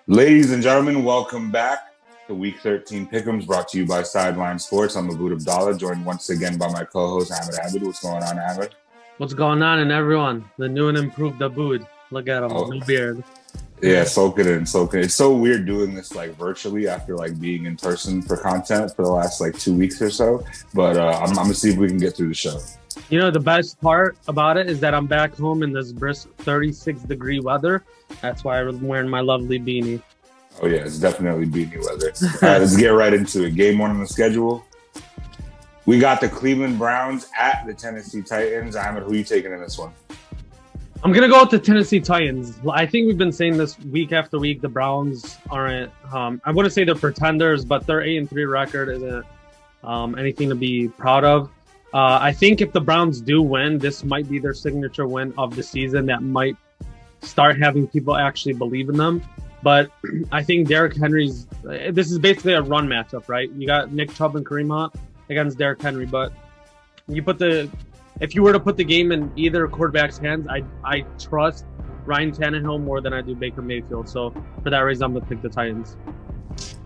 Ladies and gentlemen, welcome back to Week 13 Pick-Ems, brought to you by SideLine Sports. I'm Abboud and Amer, joined once again by my co-host, Abboud. What's going on, Amer? What's going on, and everyone? The new and improved Abboud. Look at him, no beard. Yeah, soak it in. It's so weird doing this virtually after being in person for content for the last 2 weeks or so. But I'm gonna see if we can get through the show. You know, the best part about it is that I'm back home in this brisk 36-degree weather. That's why I'm wearing my lovely beanie. Oh yeah, it's definitely beanie weather. All right, let's get right into it. Game one on the schedule. We got the Cleveland Browns at the Tennessee Titans. Ahmed, who are you taking in this one? I'm going to go with the Tennessee Titans. I think we've been saying this week after week. The Browns aren't, I wouldn't say they're pretenders, but their 8-3 record isn't anything to be proud of. I think if the Browns do win, this might be their signature win of the season that might start having people actually believe in them. But I think Derrick Henry's, this is basically a run matchup, right? You got Nick Chubb and Kareem Hunt against Derrick Henry, but if you were to put the game in either quarterback's hands, I trust Ryan Tannehill more than I do Baker Mayfield. So for that reason, I'm going to pick the Titans.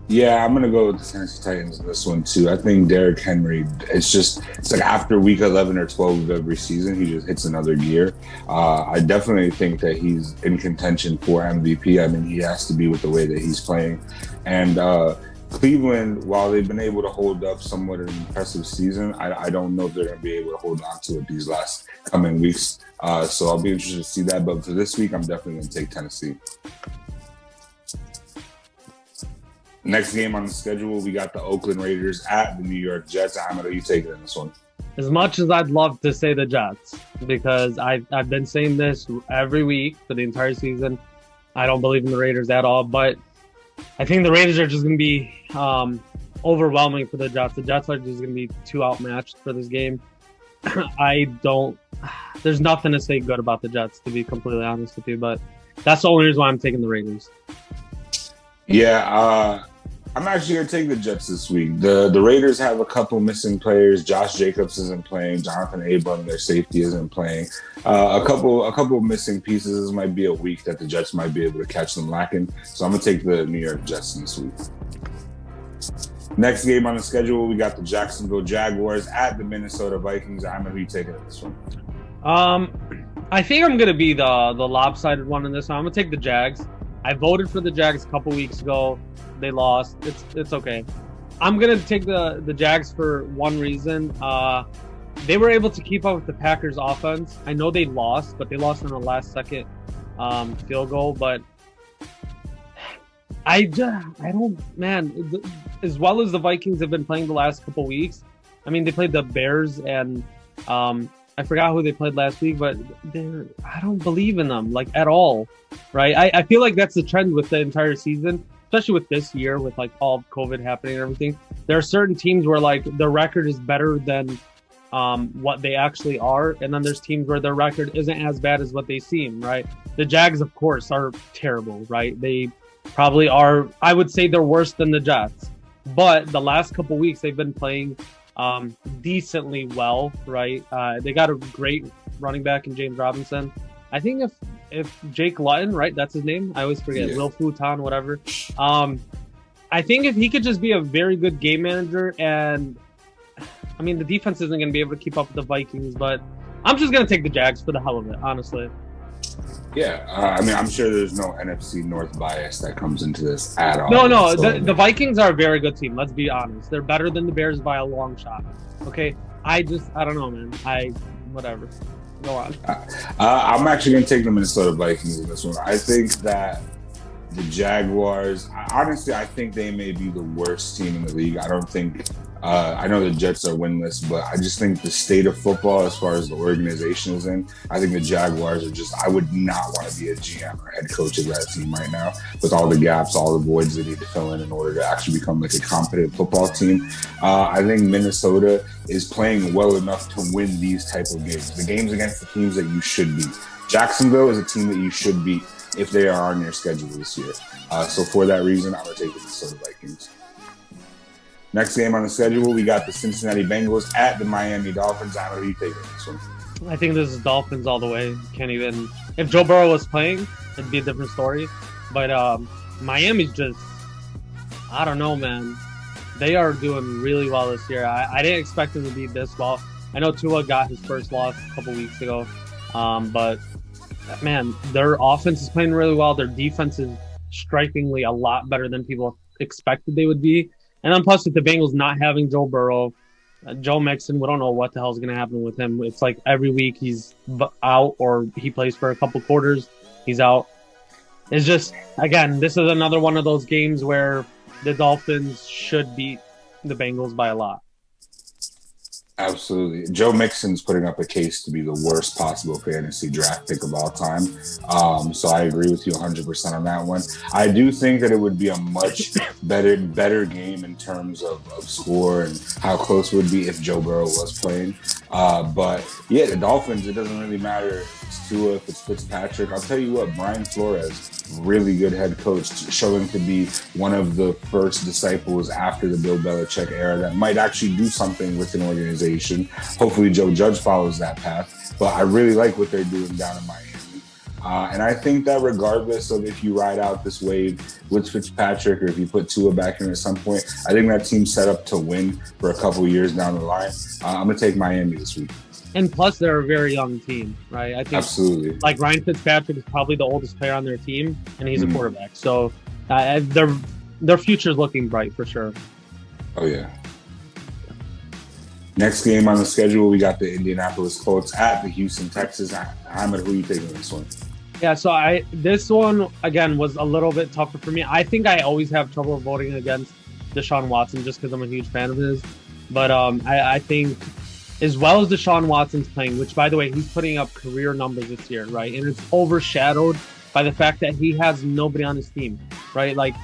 Yeah, I'm going to go with the Tennessee Titans in this one too. I think Derrick Henry, it's after week 11 or 12 of every season, he just hits another gear. I definitely think that he's in contention for MVP. I mean, he has to be with the way that he's playing. And Cleveland, while they've been able to hold up somewhat an impressive season, I don't know if they're going to be able to hold on to it these last coming weeks. So I'll be interested to see that. But for this week, I'm definitely going to take Tennessee. Next game on the schedule, we got the Oakland Raiders at the New York Jets. Ahmed, are you taking in this one? As much as I'd love to say the Jets, because I've been saying this every week for the entire season, I don't believe in the Raiders at all. But I think the Raiders are just going to be overwhelming for the Jets. The Jets are just going to be too outmatched for this game. There's nothing to say good about the Jets, to be completely honest with you. But that's the only reason why I'm taking the Raiders. Yeah, I'm actually going to take the Jets this week. The Raiders have a couple missing players. Josh Jacobs isn't playing. Jonathan Abram, their safety, isn't playing. A couple missing pieces. This might be a week that the Jets might be able to catch them lacking. So I'm going to take the New York Jets this week. Next game on the schedule, we got the Jacksonville Jaguars at the Minnesota Vikings. I'm going to be taking this one. I think I'm going to be the lopsided one in this one. I'm going to take the Jags. I voted for the Jags a couple weeks ago. They lost. It's okay. I'm going to take the Jags for one reason. They were able to keep up with the Packers offense. I know they lost, but they lost on a last-second field goal. But I don't, man, as well as the Vikings have been playing the last couple weeks, I mean, they played the Bears and I forgot who they played last week, but I don't believe in them at all, right? I feel like that's the trend with the entire season, especially with this year with all of COVID happening and everything. There are certain teams where their record is better than what they actually are, and then there's teams where their record isn't as bad as what they seem, right? The Jags, of course, are terrible, right? They probably are. I would say they're worse than the Jets, but the last couple weeks they've been playing decently well, right? They got a great running back in James Robinson. I think if Jake Luton, right, that's his name, I always forget, Will Futon, whatever. I think if he could just be a very good game manager, and I mean the defense isn't going to be able to keep up with the Vikings, but I'm just going to take the Jags for the hell of it, honestly. Yeah, I mean, I'm sure there's no NFC North bias that comes into this at all. No, so, the Vikings are a very good team. Let's be honest. They're better than the Bears by a long shot. Okay, I don't know, man. Whatever. Go on. I'm actually going to take the Minnesota Vikings in this one. I think that the Jaguars, honestly, I think they may be the worst team in the league. I don't think, I know the Jets are winless, but I just think the state of football as far as the organization is in, I think the Jaguars are just, I would not want to be a GM or head coach of that team right now with all the gaps, all the voids they need to fill in order to actually become a competent football team. I think Minnesota is playing well enough to win these type of games. The games against the teams that you should beat. Jacksonville is a team that you should beat if they are on your schedule this year. So for that reason, I'm going to take the Minnesota Vikings. Next game on the schedule, we got the Cincinnati Bengals at the Miami Dolphins. I'm going to be taking this one. I think this is Dolphins all the way. Can't even. If Joe Burrow was playing, it'd be a different story. But Miami's just, I don't know, man. They are doing really well this year. I didn't expect them to be this well. I know Tua got his first loss a couple weeks ago, but man, their offense is playing really well. Their defense is strikingly a lot better than people expected they would be. And then plus with the Bengals not having Joe Burrow, Joe Mixon, we don't know what the hell is going to happen with him. It's like every week he's out or he plays for a couple quarters, he's out. It's just, again, this is another one of those games where the Dolphins should beat the Bengals by a lot. Absolutely. Joe Mixon's putting up a case to be the worst possible fantasy draft pick of all time. So I agree with you 100% on that one. I do think that it would be a much better game in terms of score and how close it would be if Joe Burrow was playing. But yeah, the Dolphins, it doesn't really matter if it's Tua, if it's Fitzpatrick. I'll tell you what, Brian Flores, really good head coach, showing to be one of the first disciples after the Bill Belichick era that might actually do something with an organization. Hopefully Joe Judge follows that path. But I really like what they're doing down in Miami. And I think that regardless of if you ride out this wave with Fitzpatrick or if you put Tua back in at some point, I think that team's set up to win for a couple of years down the line. I'm going to take Miami this week. And plus, they're a very young team, right? I think absolutely. Like Ryan Fitzpatrick is probably the oldest player on their team, and he's a quarterback. So their future is looking bright for sure. Oh, yeah. Next game on the schedule, we got the Indianapolis Colts at the Houston Texans. Ahmed, who are you taking this one? Yeah, so this one, again, was a little bit tougher for me. I think I always have trouble voting against Deshaun Watson just because I'm a huge fan of his. But I think as well as Deshaun Watson's playing, which, by the way, he's putting up career numbers this year, right? And it's overshadowed by the fact that he has nobody on his team, right? Like,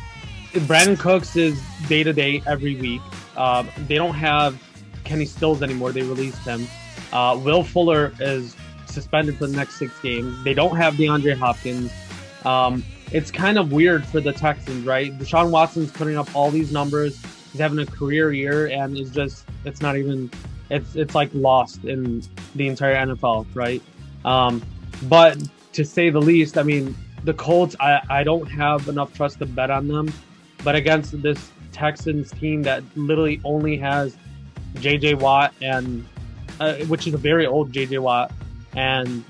Brandon Cooks is day-to-day every week. They don't have Kenny Stills anymore. They released him. Will Fuller is suspended for the next 6 games. They don't have DeAndre Hopkins. It's kind of weird for the Texans, right? Deshaun Watson's putting up all these numbers. He's having a career year, and it's not even, it's like lost in the entire NFL, right? But to say the least, I mean, the Colts, I don't have enough trust to bet on them. But against this Texans team that literally only has J.J. Watt and which is a very old J.J. Watt and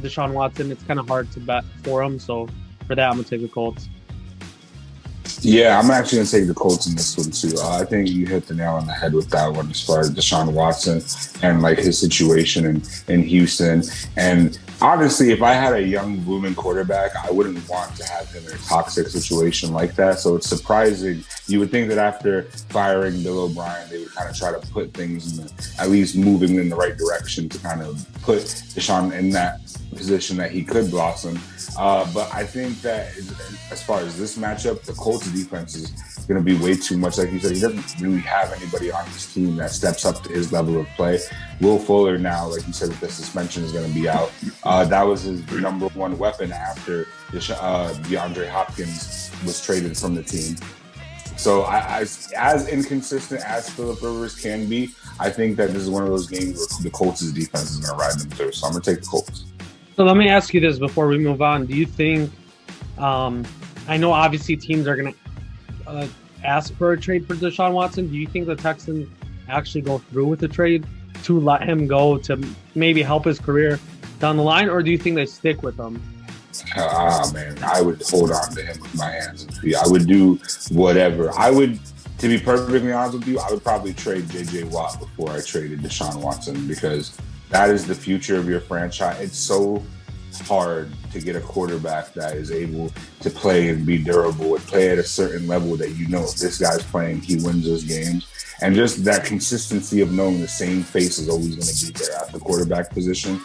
Deshaun Watson, it's kind of hard to bet for him. So for that, I'm going to take the Colts. Yeah, I'm actually going to take the Colts in this one too. I think you hit the nail on the head with that one as far as Deshaun Watson and like his situation in Houston. And honestly, if I had a young booming quarterback, I wouldn't want to have him in a toxic situation like that. So it's surprising. You would think that after firing Bill O'Brien, they would kind of try to put things at least moving in the right direction to kind of put Deshaun in that position that he could blossom. But I think that as far as this matchup, the Colts defense is going to be way too much. Like you said, he doesn't really have anybody on his team that steps up to his level of play. Will Fuller now, like you said, with the suspension is going to be out. That was his number one weapon after DeAndre Hopkins was traded from the team. So as inconsistent as Phillip Rivers can be, I think that this is one of those games where the Colts' defense is going to ride them through. So I'm going to take the Colts. So let me ask you this before we move on. Do you think, I know obviously teams are going to ask for a trade for Deshaun Watson. Do you think the Texans actually go through with the trade to let him go to maybe help his career down the line? Or do you think they stick with him? Man, I would hold on to him with my hands and feet. I would do whatever. To be perfectly honest with you, I would probably trade J.J. Watt before I traded Deshaun Watson because that is the future of your franchise. It's so hard to get a quarterback that is able to play and be durable and play at a certain level that you know if this guy's playing, he wins those games. And just that consistency of knowing the same face is always going to be there at the quarterback position.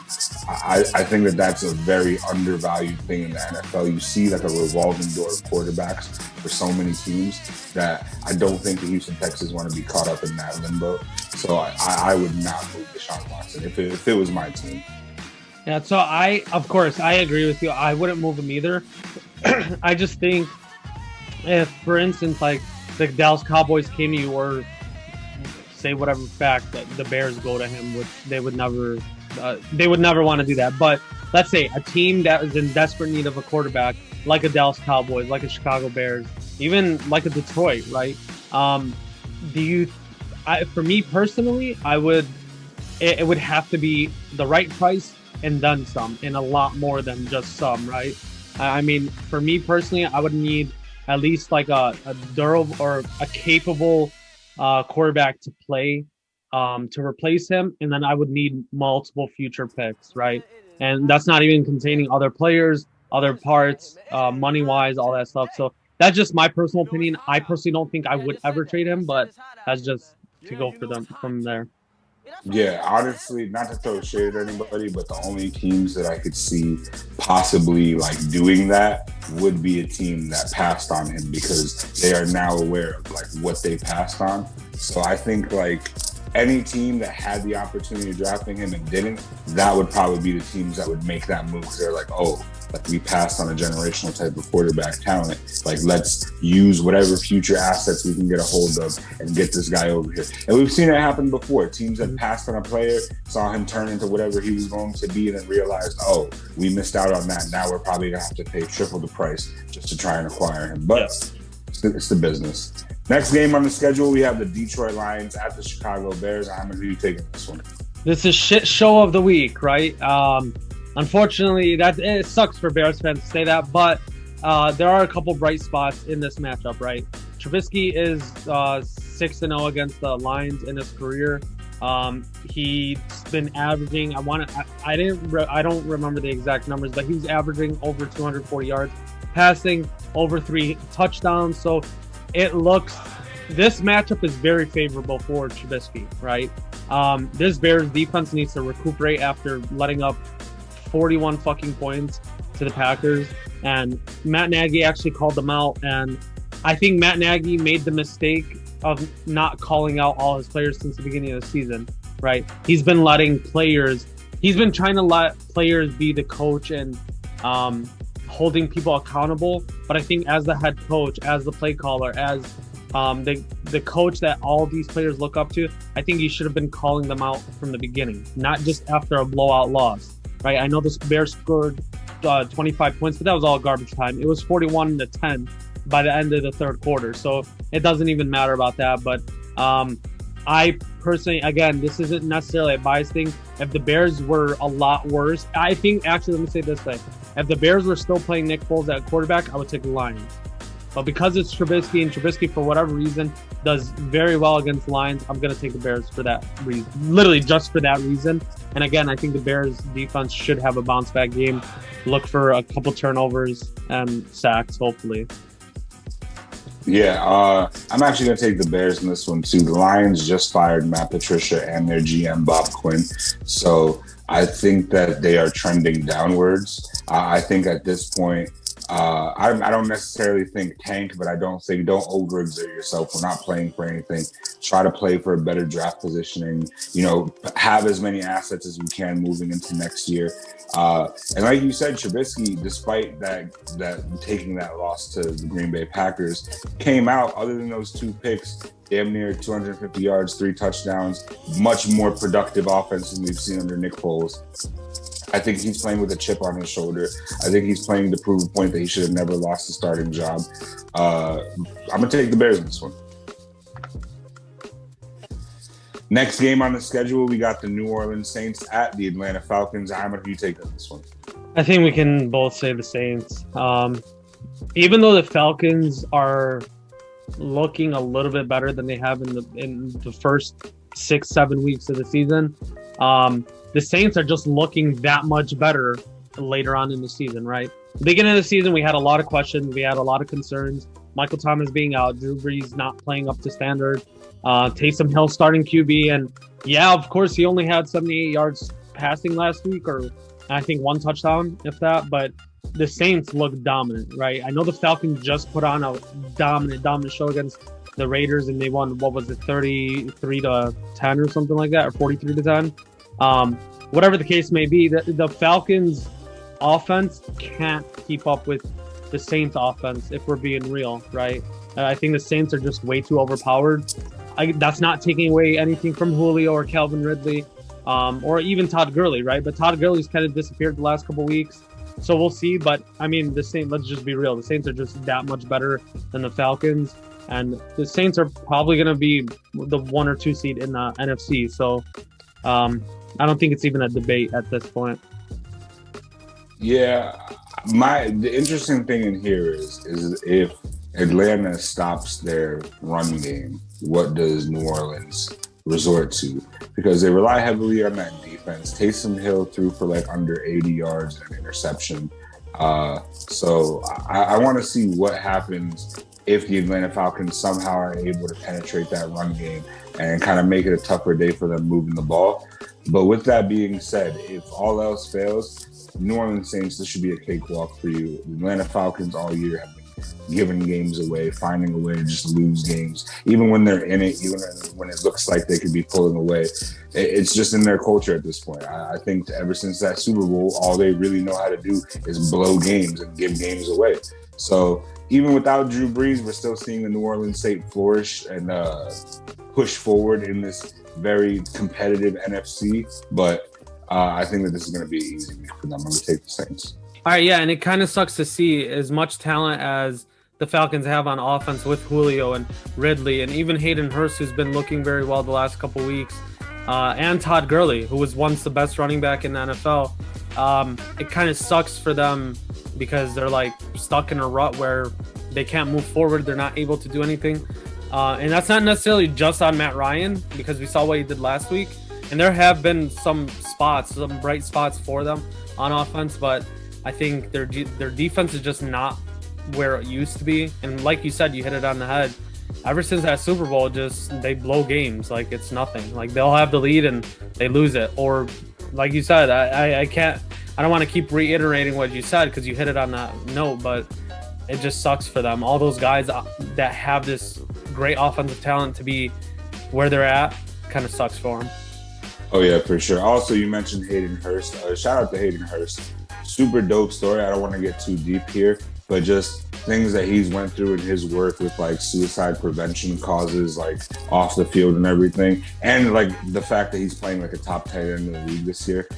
I think that that's a very undervalued thing in the NFL. You see like a revolving door of quarterbacks for so many teams that I don't think the Houston Texans want to be caught up in that limbo. So I would not move Deshaun Watson if it was my team. Yeah, so of course, I agree with you. I wouldn't move him either. I just think if, for instance, like the Dallas Cowboys came to you or say whatever fact that the Bears go to him, which they would never want to do that. But let's say a team that is in desperate need of a quarterback, like a Dallas Cowboys, like a Chicago Bears, even like a Detroit, right? For me personally, it would have to be the right price and then some, and a lot more than just some, right? I mean, for me personally, I would need at least like a durable or a capable quarterback to play to replace him, and then I would need multiple future picks, right? And that's not even containing other players, other parts, money-wise, all that stuff. So that's just my personal opinion. I personally don't think I would ever trade him, but that's just to go for them from there. Yeah, honestly, not to throw shade at anybody, but the only teams that I could see possibly like doing that would be a team that passed on him, because they are now aware of like what they passed on. So I think like any team that had the opportunity of drafting him and didn't, that would probably be the teams that would make that move, because they're like, oh, like we passed on a generational type of quarterback talent. Like, let's use whatever future assets we can get a hold of and get this guy over here. And we've seen it happen before. Teams that passed on a player, saw him turn into whatever he was going to be, and then realized, oh, we missed out on that. Now we're probably going to have to pay triple the price just to try and acquire him. But it's the business. Next game on the schedule, we have the Detroit Lions at the Chicago Bears. I'm going to be taking this one. This is shit show of the week, right? Unfortunately, it sucks for Bears fans to say that, but there are a couple bright spots in this matchup, right? Trubisky is 6-0 against the Lions in his career. He's been averaging. I don't remember the exact numbers, but he's averaging over 240 yards, passing over 3 touchdowns. So this matchup is very favorable for Trubisky, right? This Bears defense needs to recuperate after letting up 41 fucking points to the Packers, and Matt Nagy actually called them out, and I think Matt Nagy made the mistake of not calling out all his players since the beginning of the season, right? He's been trying to let players be the coach and holding people accountable, but I think as the head coach, as the play caller, as the coach that all these players look up to, I think he should have been calling them out from the beginning, not just after a blowout loss. Right, I know the Bears scored 25 points, but that was all garbage time. It was 41-10 by the end of the third quarter, so it doesn't even matter about that. But I personally, again, this isn't necessarily a bias thing. If the Bears were a lot worse, I think, actually, let me say it this way. If the Bears were still playing Nick Foles at quarterback, I would take the Lions. But because it's Trubisky, and Trubisky, for whatever reason, does very well against the Lions, I'm going to take the Bears for that reason. Literally just for that reason. And again, I think the Bears defense should have a bounce-back game. Look for a couple turnovers and sacks, hopefully. Yeah, I'm actually going to take the Bears in this one, too. The Lions just fired Matt Patricia and their GM, Bob Quinn. So I think that they are trending downwards. I think at this point, I don't necessarily think tank, but don't overexert yourself. We're not playing for anything. Try to play for a better draft positioning. Have as many assets as we can moving into next year. And like you said, Trubisky, despite that taking that loss to the Green Bay Packers, came out, other than those 2 picks, damn near 250 yards, 3 touchdowns, much more productive offense than we've seen under Nick Foles. I think he's playing with a chip on his shoulder. I think he's playing to prove a point that he should have never lost the starting job. I'm going to take the Bears in this one. Next game on the schedule, we got the New Orleans Saints at the Atlanta Falcons. How much do you take on this one? I think we can both say the Saints. Even though the Falcons are looking a little bit better than they have in the first 6-7 weeks of the season, the Saints are just looking that much better later on in the season, right? Beginning of the season, we had a lot of questions. We had a lot of concerns. Michael Thomas being out, Drew Brees not playing up to standard, Taysom Hill starting QB. And yeah, of course, he only had 78 yards passing last week, or I think 1 touchdown, if that. But the Saints look dominant, right? I know the Falcons just put on a dominant show against the Raiders, and they won, 33-10 or something like that, or 43-10. Whatever the case may be, the Falcons offense can't keep up with the Saints offense, if we're being real, right? I think the Saints are just way too overpowered. That's not taking away anything from Julio or Calvin Ridley. or even Todd Gurley, right? But Todd Gurley's kind of disappeared the last couple weeks. So we'll see. But I mean, the Saints, let's just be real. The Saints are just that much better than the Falcons. And the Saints are probably going to be the 1 or 2 seed in the NFC. So I don't think it's even a debate at this point. Yeah. The interesting thing in here is if Atlanta stops their run game, what does New Orleans resort to? Because they rely heavily on that defense. Taysom Hill threw for like under 80 yards and an interception. So I want to see what happens if the Atlanta Falcons somehow are able to penetrate that run game and kind of make it a tougher day for them moving the ball. But with that being said, if all else fails, New Orleans Saints, this should be a cakewalk for you. The Atlanta Falcons all year have been giving games away, finding a way to just lose games, even when they're in it, even when it looks like they could be pulling away. It's just in their culture at this point. I think ever since that Super Bowl, all they really know how to do is blow games and give games away. So even without Drew Brees, we're still seeing the New Orleans Saints flourish and push forward in this very competitive NFC. But I think that this is going to be an easy week for them. I'm going to take the Saints. All right, yeah, and it kind of sucks to see as much talent as the Falcons have on offense with Julio and Ridley and even Hayden Hurst, who's been looking very well the last couple weeks, and Todd Gurley, who was once the best running back in the NFL. It kind of sucks for them because they're like stuck in a rut where they can't move forward. They're not able to do anything. And that's not necessarily just on Matt Ryan, because we saw what he did last week. And there have been some bright spots for them on offense, but I think their defense is just not where it used to be. And like you said, you hit it on the head. Ever since that Super Bowl, just they blow games like it's nothing. Like they'll have the lead and they lose it. Or like you said, I don't want to keep reiterating what you said because you hit it on that note, but it just sucks for them. All those guys that have this great offensive talent to be where they're at kind of sucks for them. Oh, yeah, for sure. Also, you mentioned Hayden Hurst. Shout out to Hayden Hurst. Super dope story. I don't want to get too deep here, but just things that he's went through in his work with like suicide prevention causes, like off the field and everything. And like the fact that he's playing like a top tight end in the league this year.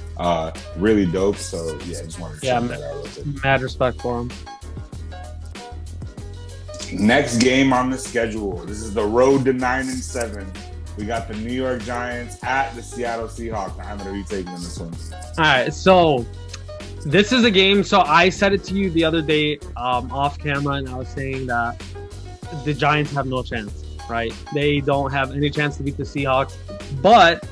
Really dope. So, yeah, I just wanted to shout that out with it. Mad respect for him. Next game on the schedule. This is the road to 9-7. We got the New York Giants at the Seattle Seahawks. How many are you taking in this one? All right, so this is a game. So I said it to you the other day off camera, and I was saying that the Giants have no chance, right? They don't have any chance to beat the Seahawks. But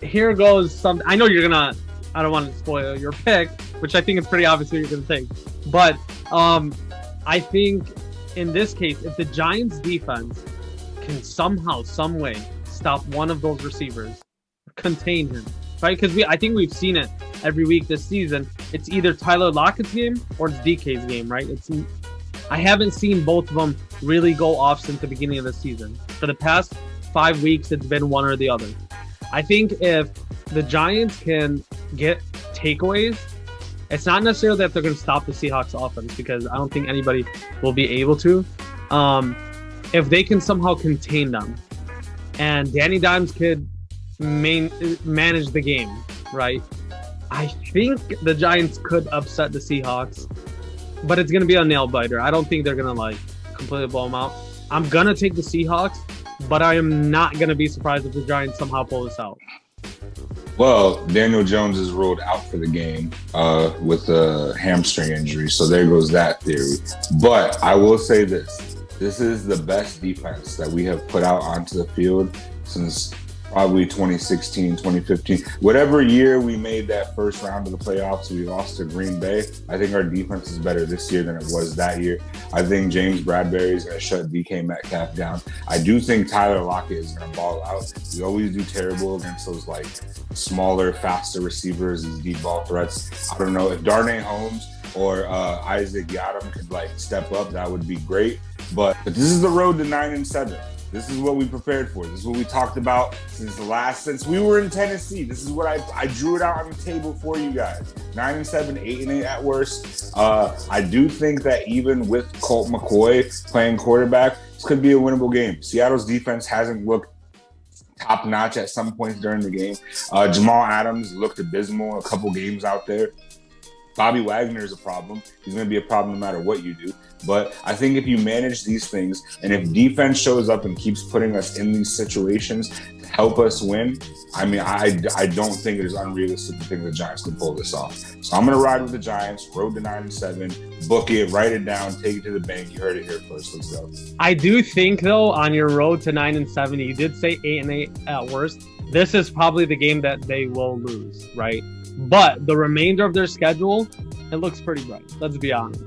here goes something. I know you're going to – I don't want to spoil your pick, which I think is pretty obvious what you're going to take. But I think in this case, if the Giants defense can somehow, some way – stop one of those receivers, contain him, right? Because I think we've seen it every week this season. It's either Tyler Lockett's game or it's DK's game, right? I haven't seen both of them really go off since the beginning of the season. For the past 5 weeks, it's been one or the other. I think if the Giants can get takeaways, it's not necessarily that they're going to stop the Seahawks offense, because I don't think anybody will be able to. If they can somehow contain them, and Danny Dimes could manage the game, right? I think the Giants could upset the Seahawks, but it's going to be a nail-biter. I don't think they're going to, completely blow them out. I'm going to take the Seahawks, but I am not going to be surprised if the Giants somehow pull this out. Well, Daniel Jones is ruled out for the game with a hamstring injury, so there goes that theory. But I will say this. This is the best defense that we have put out onto the field since probably 2016, 2015. Whatever year we made that first round of the playoffs, we lost to Green Bay. I think our defense is better this year than it was that year. I think James Bradbury is going to shut DK Metcalf down. I do think Tyler Lockett is going to ball out. We always do terrible against those smaller, faster receivers, these deep ball threats. I don't know if Darnay Holmes or Isaac Yiadom could step up, that would be great. But this is the road to 9-7. This is what we prepared for. This is what we talked about since we were in Tennessee. This is what I drew it out on the table for you guys. 9-7, 8-8 at worst. I do think that even with Colt McCoy playing quarterback, this could be a winnable game. Seattle's defense hasn't looked top notch at some points during the game. Jamal Adams looked abysmal a couple games out there. Bobby Wagner is a problem. He's going to be a problem no matter what you do. But I think if you manage these things, and if defense shows up and keeps putting us in these situations to help us win, I mean, I don't think it is unrealistic to think the Giants can pull this off. So I'm going to ride with the Giants, road to 9-7, book it, write it down, take it to the bank. You heard it here first. Let's go. I do think, though, on your road to 9-7, you did say 8-8 at worst. This is probably the game that they will lose, right? But the remainder of their schedule, it looks pretty bright. Let's be honest.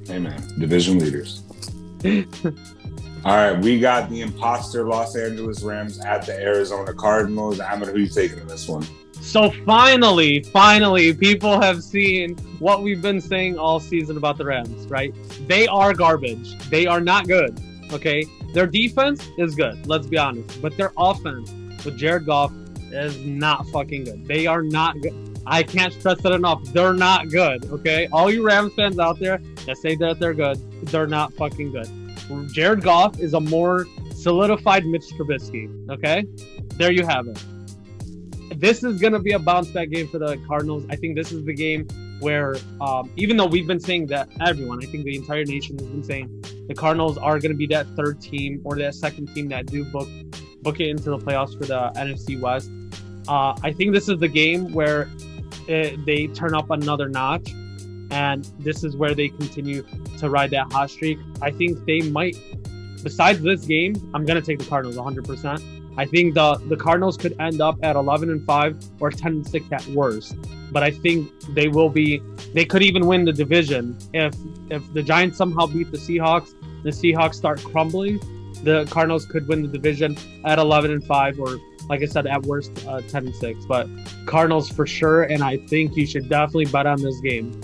Hey, man. Division leaders. All right. We got the imposter Los Angeles Rams at the Arizona Cardinals. Ahmed, who are you taking in this one? So finally, people have seen what we've been saying all season about the Rams, right? They are garbage. They are not good, okay? Their defense is good, let's be honest. But their offense with Jared Goff is not fucking good. They are not good. I can't stress that enough. They're not good, okay? All you Rams fans out there that say that they're good, they're not fucking good. Jared Goff is a more solidified Mitch Trubisky, okay? There you have it. This is going to be a bounce-back game for the Cardinals. I think this is the game where, even though we've been saying that, everyone, I think the entire nation has been saying the Cardinals are going to be that third team or that second team that do book it into the playoffs for the NFC West. I think this is the game where they turn up another notch, and this is where they continue to ride that hot streak. I think they might, besides this game, I'm going to take the Cardinals 100%. I think the Cardinals could end up at 11-5 or 10-6 at worst. But I think they could even win the division. If the Giants somehow beat the Seahawks start crumbling, the Cardinals could win the division at 11-5 or, like I said, at worst 10-6. But Cardinals for sure, and I think you should definitely bet on this game.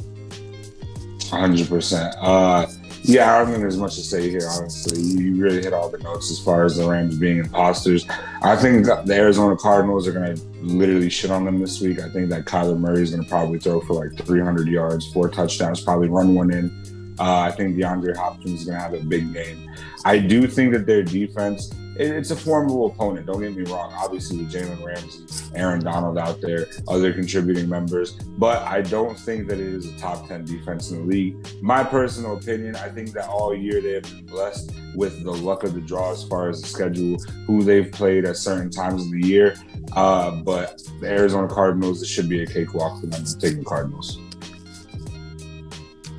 100%. Yeah, I don't think there's much to say here, honestly. You really hit all the notes as far as the Rams being imposters. I think the Arizona Cardinals are going to literally shit on them this week. I think that Kyler Murray is going to probably throw for like 300 yards, 4 touchdowns, probably run one in. I think DeAndre Hopkins is going to have a big game. I do think that their defense, it's a formidable opponent. Don't get me wrong. Obviously, with Jalen Ramsey, Aaron Donald out there, other contributing members. But I don't think that it is a top 10 defense in the league. My personal opinion, I think that all year they have been blessed with the luck of the draw as far as the schedule, who they've played at certain times of the year. But the Arizona Cardinals, it should be a cakewalk for them to take the Cardinals.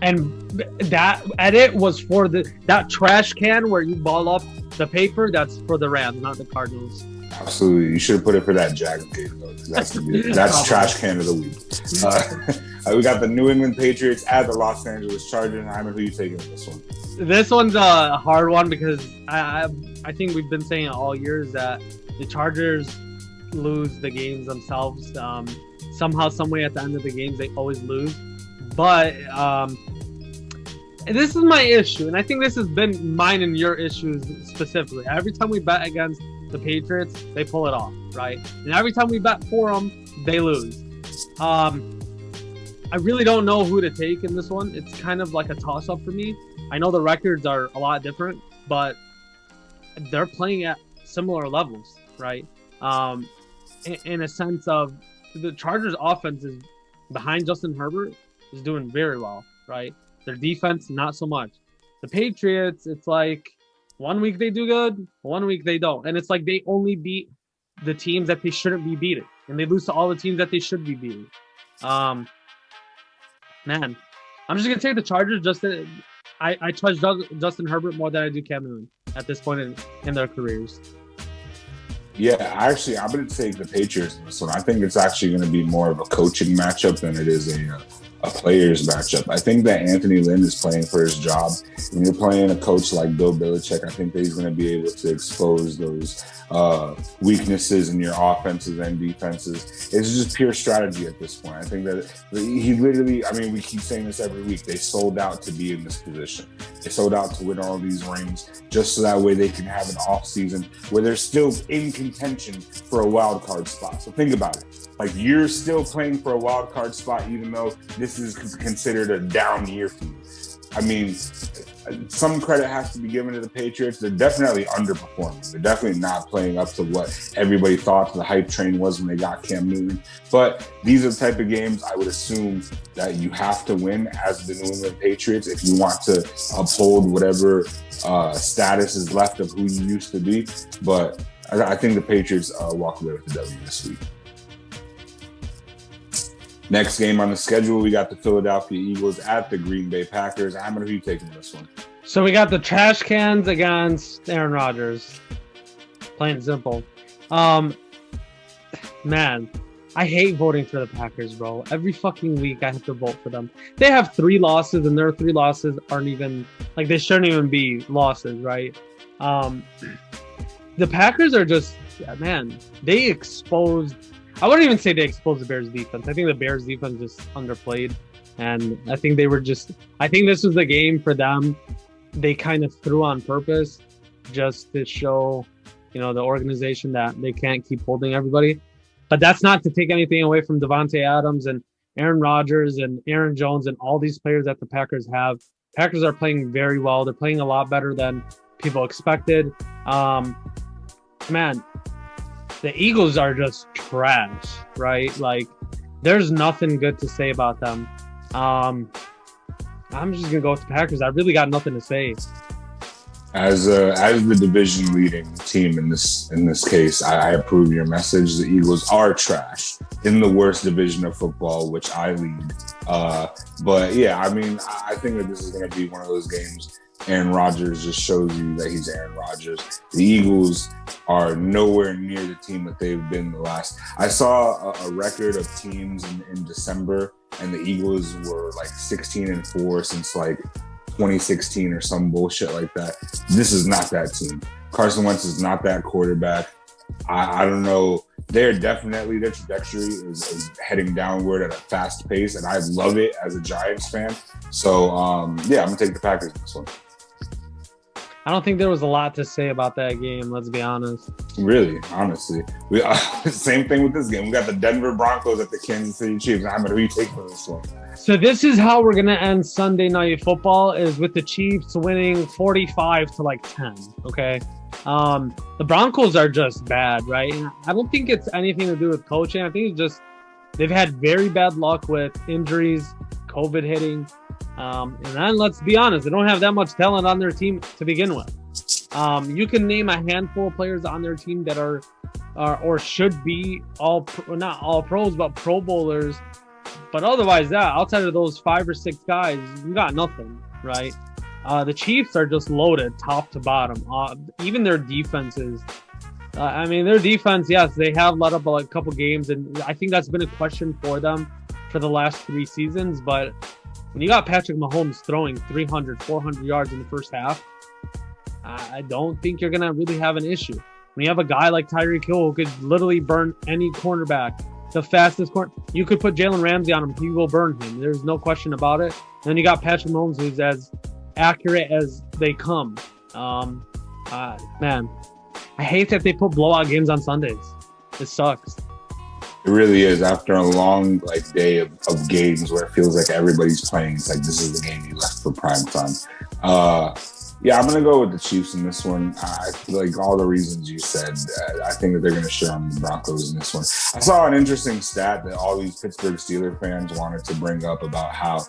And that edit was for that trash can where you ball up the paper. That's for the Rams, not the Cardinals. Absolutely, you should have put it for that Jag game though. That's trash can of the week. We got the New England Patriots at the Los Angeles Chargers. Hyman, who are you taking in this one? This one's a hard one because I think we've been saying it all years that the Chargers lose the games themselves. Somehow, some way, at the end of the games, they always lose. But this is my issue, and I think this has been mine and your issues specifically. Every time we bet against the Patriots, they pull it off, right? And every time we bet for them, they lose. I really don't know who to take in this one. It's kind of like a toss-up for me. I know the records are a lot different, but they're playing at similar levels, right? In a sense of the Chargers' offense is behind Justin Herbert is doing very well, right? Their defense, not so much. The Patriots, it's like 1 week they do good, 1 week they don't. And it's like they only beat the teams that they shouldn't be beating. And they lose to all the teams that they should be beating. Man, I'm just going to take the Chargers. I trust Justin Herbert more than I do Cam Newton at this point in their careers. Yeah, actually, I'm going to take the Patriots in this one. I think it's actually going to be more of a coaching matchup than it is a players matchup. I think that Anthony Lynn is playing for his job. When you're playing a coach like Bill Belichick, I think that he's going to be able to expose those weaknesses in your offenses and defenses. It's just pure strategy at this point. I think that he literally, I mean, we keep saying this every week, they sold out to be in this position. They sold out to win all these rings just so that way they can have an off season where they're still in contention for a wild card spot. So think about it. Like, you're still playing for a wild card spot even though this is considered a down year for you. I mean, some credit has to be given to the Patriots. They're definitely underperforming. They're definitely not playing up to what everybody thought the hype train was when they got Cam Newton. But these are the type of games I would assume that you have to win as the New England Patriots if you want to uphold whatever status is left of who you used to be. But I think the Patriots walk away with the W this week. Next game on the schedule, we got the Philadelphia Eagles at the Green Bay Packers. How many are you taking this one? So we got the trash cans against Aaron Rodgers. Plain and simple. Man, I hate voting for the Packers, bro. Every fucking week I have to vote for them. They have 3 losses, and their 3 losses aren't even, like, they shouldn't even be losses, right? The Packers are just, man, they exposed, I wouldn't even say they exposed the Bears defense. I think the Bears defense just underplayed. And I think I think this was the game for them. They kind of threw on purpose just to show, the organization that they can't keep holding everybody. But that's not to take anything away from Devontae Adams and Aaron Rodgers and Aaron Jones and all these players that the Packers have. Packers are playing very well. They're playing a lot better than people expected. Man, the Eagles are just trash, right? Like, there's nothing good to say about them. I'm just gonna go with the Packers. I really got nothing to say. As the division leading team in this case, I approve your message. The Eagles are trash in the worst division of football, which I lead. But yeah, I mean, I think that this is going to be one of those games. Aaron Rodgers just shows you that he's Aaron Rodgers. The Eagles are nowhere near the team that they've been the last. I saw a record of teams in December, and the Eagles were like 16-4 since like 2016 or some bullshit like that. This is not that team. Carson Wentz is not that quarterback. I don't know. Their trajectory is heading downward at a fast pace, and I love it as a Giants fan. So, yeah, I'm going to take the Packers in this one. I don't think there was a lot to say about that game, let's be honest. Really, honestly. Same thing with this game. We got the Denver Broncos at the Kansas City Chiefs. How many do you take for this one? So this is how we're going to end Sunday Night Football, is with the Chiefs winning 45-10, okay? The Broncos are just bad, right? And I don't think it's anything to do with coaching. I think it's just they've had very bad luck with injuries, COVID hitting. And then let's be honest, they don't have that much talent on their team to begin with. You can name a handful of players on their team that are or should be not all pros, but Pro Bowlers. But otherwise, outside of those 5 or 6 guys, you got nothing, right? The Chiefs are just loaded top to bottom. Even their defenses. Their defense, yes, they have let up a couple games, and I think that's been a question for them for the last 3 seasons. But when you got Patrick Mahomes throwing 300, 400 yards in the first half, I don't think you're going to really have an issue. When you have a guy like Tyreek Hill who could literally burn any cornerback, the fastest corner, you could put Jalen Ramsey on him, he will burn him. There's no question about it. And then you got Patrick Mahomes, who's as accurate as they come. Man, I hate that they put blowout games on Sundays. It sucks. It really is. After a long day of games where it feels like everybody's playing, it's like this is the game you left for prime time. Yeah, I'm going to go with the Chiefs in this one. I feel like all the reasons you said. I think that they're going to share on the Broncos in this one. I saw an interesting stat that all these Pittsburgh Steelers fans wanted to bring up about how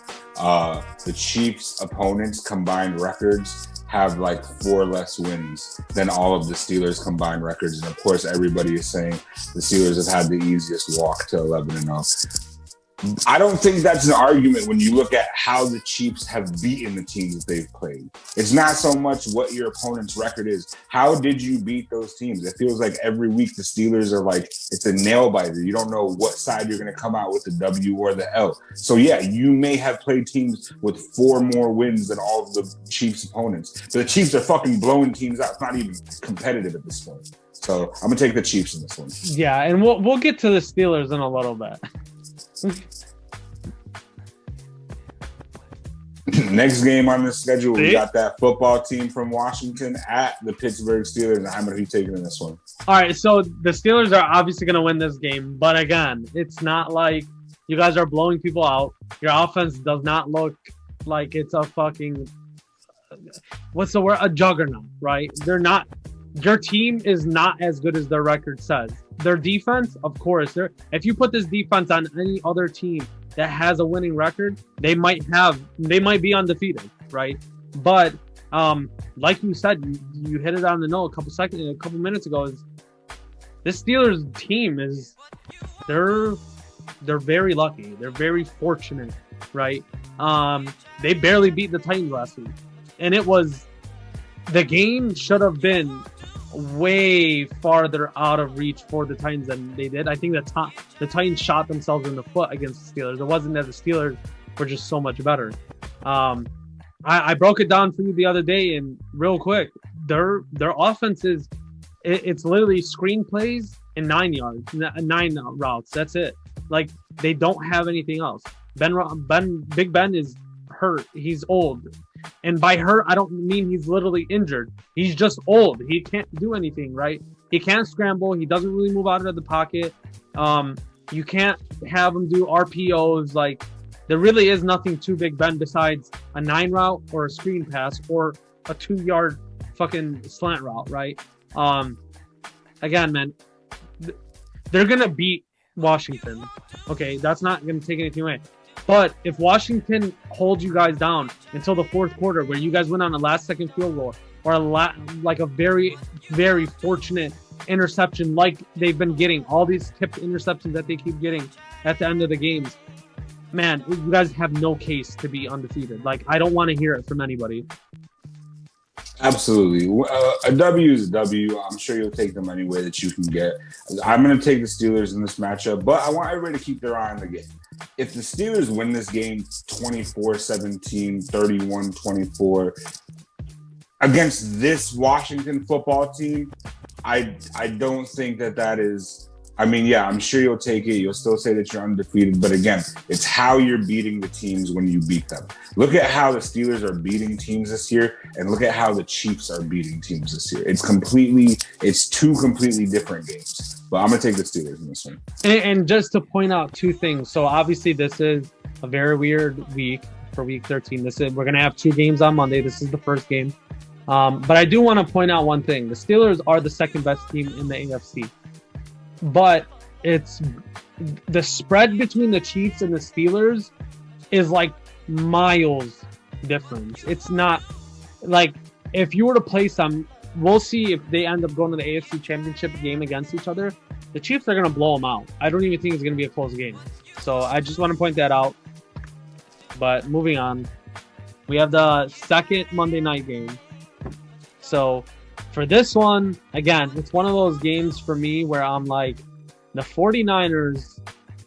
the Chiefs' opponents' combined records have 4 less wins than all of the Steelers' combined records. And of course, everybody is saying the Steelers have had the easiest walk to 11-0. I don't think that's an argument when you look at how the Chiefs have beaten the teams that they've played. It's not so much what your opponent's record is. How did you beat those teams? It feels like every week the Steelers are it's a nail biter. You don't know what side you're going to come out with, the W or the L. So yeah, you may have played teams with 4 more wins than all of the Chiefs' opponents. But the Chiefs are fucking blowing teams out. It's not even competitive at this point. So I'm going to take the Chiefs in this one. Yeah, and we'll get to the Steelers in a little bit. Next game on the schedule, we got that football team from Washington at the Pittsburgh Steelers. How many are you taking in this one? All right, so the Steelers are obviously going to win this game. But again, it's not like you guys are blowing people out. Your offense does not look like it's a fucking what's the word? A juggernaut, right? They're not. Your team is not as good as their record says. Their defense, of course, if you put this defense on any other team that has a winning record, they might be undefeated, right? But like you said, you hit it on the note a couple minutes ago. Is this Steelers team they're very lucky. They're very fortunate, right? They barely beat the Titans last week, and the game should have been way farther out of reach for the Titans than they did. I think the Titans shot themselves in the foot against the Steelers. It wasn't that the Steelers were just so much better. I broke it down for you the other day, and real quick, their offense it's literally screen plays and 9 routes. That's it. Like, they don't have anything else. Big Ben is hurt. He's old. And by hurt, I don't mean he's literally injured. He's just old. He can't do anything, right? He can't scramble. He doesn't really move out of the pocket. You can't have him do RPOs. Like, there really is nothing to Big Ben besides a 9 route or a screen pass or a 2-yard fucking slant route, right? Again, man, they're going to beat Washington. Okay, that's not going to take anything away. But if Washington holds you guys down until the fourth quarter, where you guys went on a last-second field goal or like a very, very fortunate interception, like they've been getting, all these tipped interceptions that they keep getting at the end of the games, man, you guys have no case to be undefeated. Like, I don't want to hear it from anybody. Absolutely. A W is a W. I'm sure you'll take them any way that you can get. I'm going to take the Steelers in this matchup, but I want everybody to keep their eye on the game. If the Steelers win this game 24-17, 31-24 against this Washington football team, I don't think that is... I mean, yeah, I'm sure you'll take it. You'll still say that you're undefeated. But again, it's how you're beating the teams when you beat them. Look at how the Steelers are beating teams this year, and look at how the Chiefs are beating teams this year. It's two completely different games. But I'm going to take the Steelers in this one. And just to point out two things. So obviously this is a very weird week for week 13. We're going to have 2 games on Monday. This is the first game. But I do want to point out one thing. The Steelers are the second best team in the AFC. But it's the spread between the Chiefs and the Steelers is like miles difference. It's not like, if you were to play some, we'll see if they end up going to the AFC Championship game against each other. The Chiefs are going to blow them out. I don't even think it's going to be a close game. So I just want to point that out. But moving on, we have the second Monday night game. So for this one, again, it's one of those games for me where I'm like, the 49ers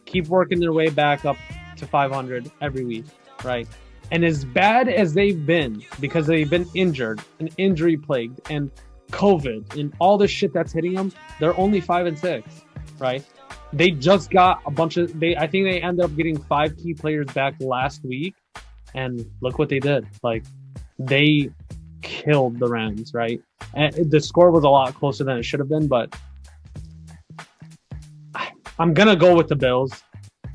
keep working their way back up to 500 every week, right? And as bad as they've been, because they've been injured and injury plagued and COVID and all this shit that's hitting them, they're only 5-6, right? They just got a bunch of, I think they ended up getting 5 key players back last week, and look what they did. Like, they killed the Rams, right? And the score was a lot closer than it should have been, but I'm going to go with the Bills.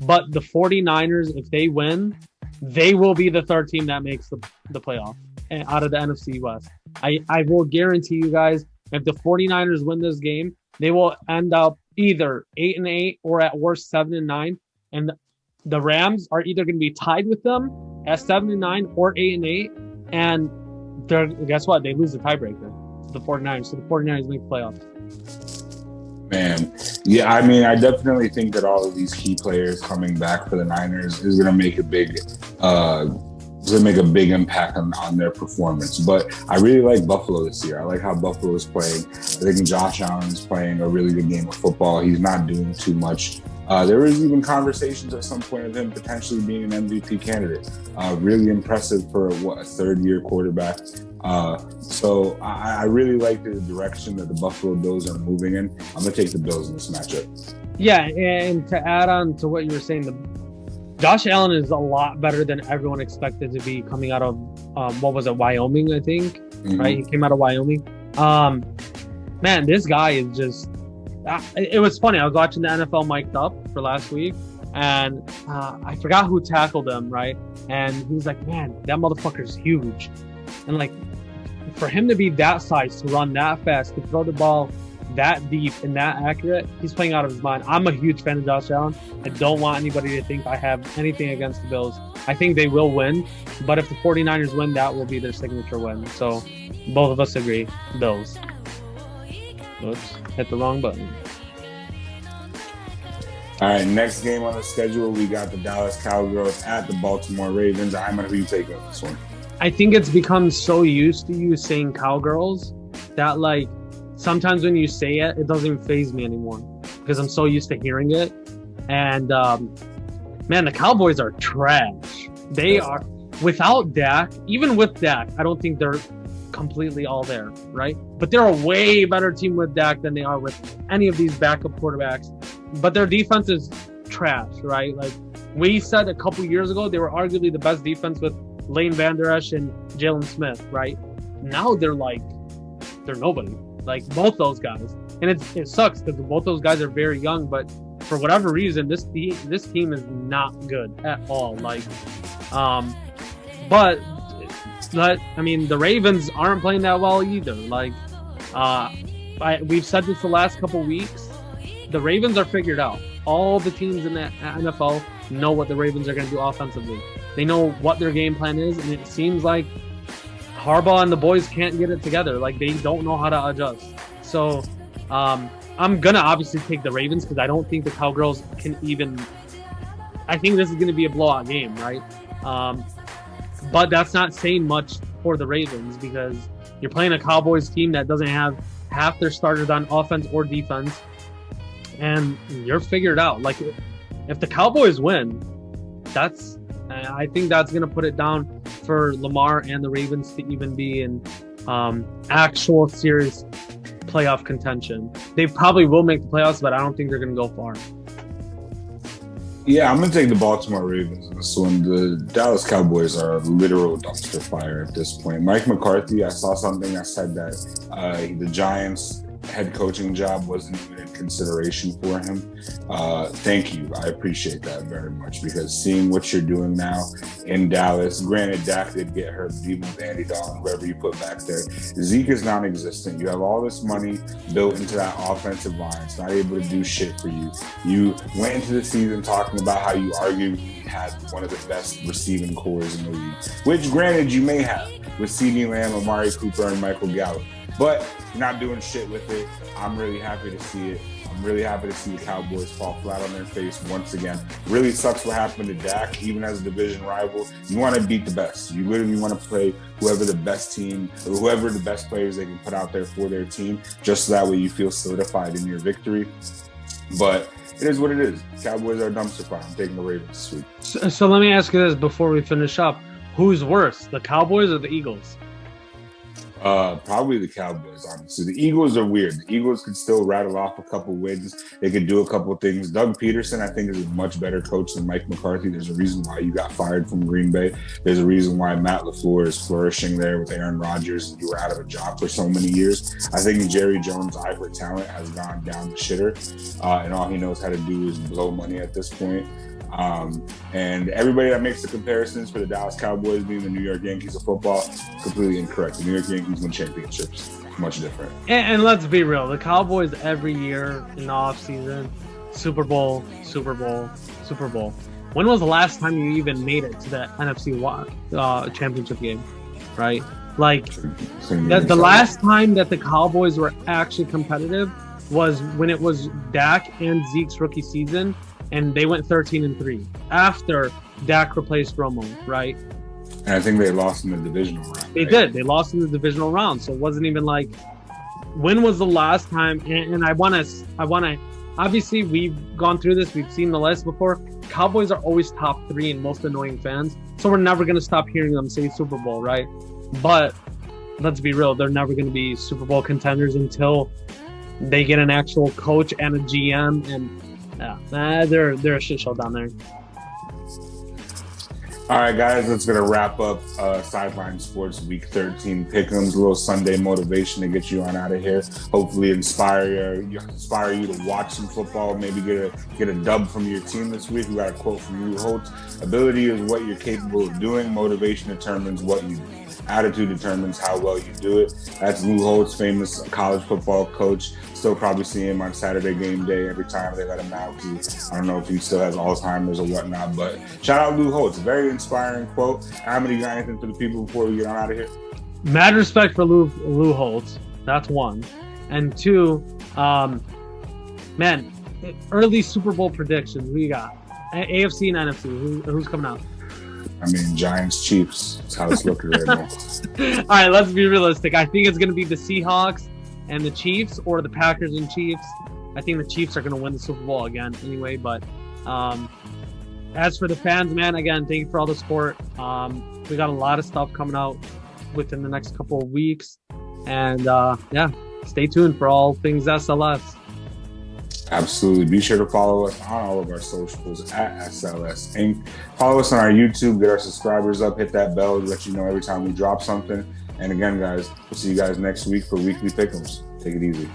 But the 49ers, if they win, they will be the third team that makes the playoff out of the NFC West. I will guarantee you guys, if the 49ers win this game, they will end up either 8-8 or at worst 7-9. And the Rams are either going to be tied with them at 7-9 or 8-8. And guess what? They lose the tiebreaker. The 49ers. So the 49ers make playoffs. Man, yeah, I mean, I definitely think that all of these key players coming back for the Niners is going to make a big impact on their performance. But I really like Buffalo this year. I like how Buffalo is playing. I think Josh Allen is playing a really good game of football. He's not doing too much. There was even conversations at some point of him potentially being an MVP candidate. Really impressive for a third-year quarterback. So I really like the direction that the Buffalo Bills are moving in. I'm going to take the Bills in this matchup. Yeah, and to add on to what you were saying, Josh Allen is a lot better than everyone expected to be coming out of, Wyoming, I think, right? He came out of Wyoming. Man, this guy is just... it was funny. I was watching the NFL Mic'd Up for last week, and I forgot who tackled him, right? And he was like, man, that motherfucker's huge. And like, for him to be that size, to run that fast, to throw the ball that deep and that accurate, he's playing out of his mind. I'm a huge fan of Josh Allen. I don't want anybody to think I have anything against the Bills. I think they will win, but if the 49ers win, that will be their signature win. So both of us agree, Bills. Oops, hit the wrong button. All right, next game on the schedule, we got the Dallas Cowboys at the Baltimore Ravens. I'm going to be taking this one. I think it's become so used to you saying Cowgirls that, like, sometimes when you say it, it doesn't even faze me anymore because I'm so used to hearing it. And, man, the Cowboys are trash. They are, without Dak, even with Dak, I don't think they're completely all there, right? But they're a way better team with Dak than they are with any of these backup quarterbacks. But their defense is trash, right? Like we said a couple years ago, they were arguably the best defense with Lane Van Der Esch and Jalen Smith, right? Now they're nobody. Like both those guys, and it sucks because both those guys are very young. But for whatever reason, this team is not good at all. Like, but I mean, the Ravens aren't playing that well either. Like, we've said this the last couple weeks. The Ravens are figured out. All the teams in the NFL know what the Ravens are going to do offensively. They know what their game plan is, and it seems like Harbaugh and the boys can't get it together. Like, they don't know how to adjust. So, I'm going to obviously take the Ravens because I don't think the Cowgirls can even – I think this is going to be a blowout game, right? But that's not saying much for the Ravens because you're playing a Cowboys team that doesn't have half their starters on offense or defense. And you're figured out. Like, if the Cowboys win, I think that's going to put it down for Lamar and the Ravens to even be in actual serious playoff contention. They probably will make the playoffs, but I don't think they're going to go far. Yeah, I'm going to take the Baltimore Ravens in this one. The Dallas Cowboys are a literal dumpster fire at this point. Mike McCarthy, I saw something that said that the Giants' head coaching job wasn't even in consideration for him. Thank you. I appreciate that very much because seeing what you're doing now in Dallas, granted, Dak did get hurt, even with Andy Dalton, whoever you put back there. Zeke is non-existent. You have all this money built into that offensive line. It's not able to do shit for you. You went into the season talking about how you arguably had one of the best receiving cores in the league, which granted you may have with CeeDee Lamb, Amari Cooper, and Michael Gallup. But you're not doing shit with it. I'm really happy to see it. I'm really happy to see the Cowboys fall flat on their face once again. Really sucks what happened to Dak, even as a division rival. You want to beat the best. You literally want to play whoever the best team or whoever the best players they can put out there for their team, just so that way you feel solidified in your victory. But it is what it is. Cowboys are a dumpster fire. I'm taking the Ravens this week. So let me ask you this before we finish up. Who's worse, the Cowboys or the Eagles? Probably the Cowboys, honestly. The Eagles are weird. The Eagles could still rattle off a couple wins. They could do a couple things. Doug Peterson, I think, is a much better coach than Mike McCarthy. There's a reason why you got fired from Green Bay. There's a reason why Matt LaFleur is flourishing there with Aaron Rodgers. You were out of a job for so many years. I think Jerry Jones' eye for talent has gone down the shitter, and all he knows how to do is blow money at this point. And everybody that makes the comparisons for the Dallas Cowboys being the New York Yankees of football, completely incorrect. The New York Yankees win championships. Much different. And let's be real. The Cowboys every year in the offseason, Super Bowl, Super Bowl, Super Bowl. When was the last time you even made it to the NFC championship game, right? Like, the last time that the Cowboys were actually competitive was when it was Dak and Zeke's rookie season, and they went 13-3 after Dak replaced Romo, right? And I think they lost in the divisional round. They did. They lost in the divisional round, so it wasn't even like. When was the last time? And I want to. Obviously, we've gone through this. We've seen the list before. Cowboys are always top 3 in most annoying fans, so we're never going to stop hearing them say Super Bowl, right? But let's be real. They're never going to be Super Bowl contenders until they get an actual coach and a GM and. Yeah, they're a shit show down there. All right, guys, that's going to wrap up SideLine Sports Week 13 Pick-Ems, a little Sunday motivation to get you on out of here. Hopefully inspire you to watch some football, maybe get a dub from your team this week. We got a quote from you, Holt. Ability is what you're capable of doing. Motivation determines what you do. attitude determines how well you do it. That's Lou Holtz, famous college football coach. Still probably see him on Saturday game day every time they let him out. I don't know if he still has Alzheimer's or whatnot, but shout out Lou Holtz. Very inspiring quote. Amity, you got anything for the people before we get on out of here? Mad respect for Lou Holtz. That's one. And two, man, early Super Bowl predictions. Who you got? AFC and NFC. Who's coming out? I mean, Giants, Chiefs. That's how it's looking right now. All right, let's be realistic. I think it's going to be the Seahawks and the Chiefs, or the Packers and Chiefs. I think the Chiefs are going to win the Super Bowl again anyway. But as for the fans, man, again, thank you for all the support. We got a lot of stuff coming out within the next couple of weeks. And yeah, stay tuned for all things SLS. Absolutely. Be sure to follow us on all of our socials at SLS Inc. Follow us on our YouTube, get our subscribers up, hit that bell to let you know every time we drop something. And again, guys, we'll see you guys next week for Weekly Pick-Ems. Take it easy.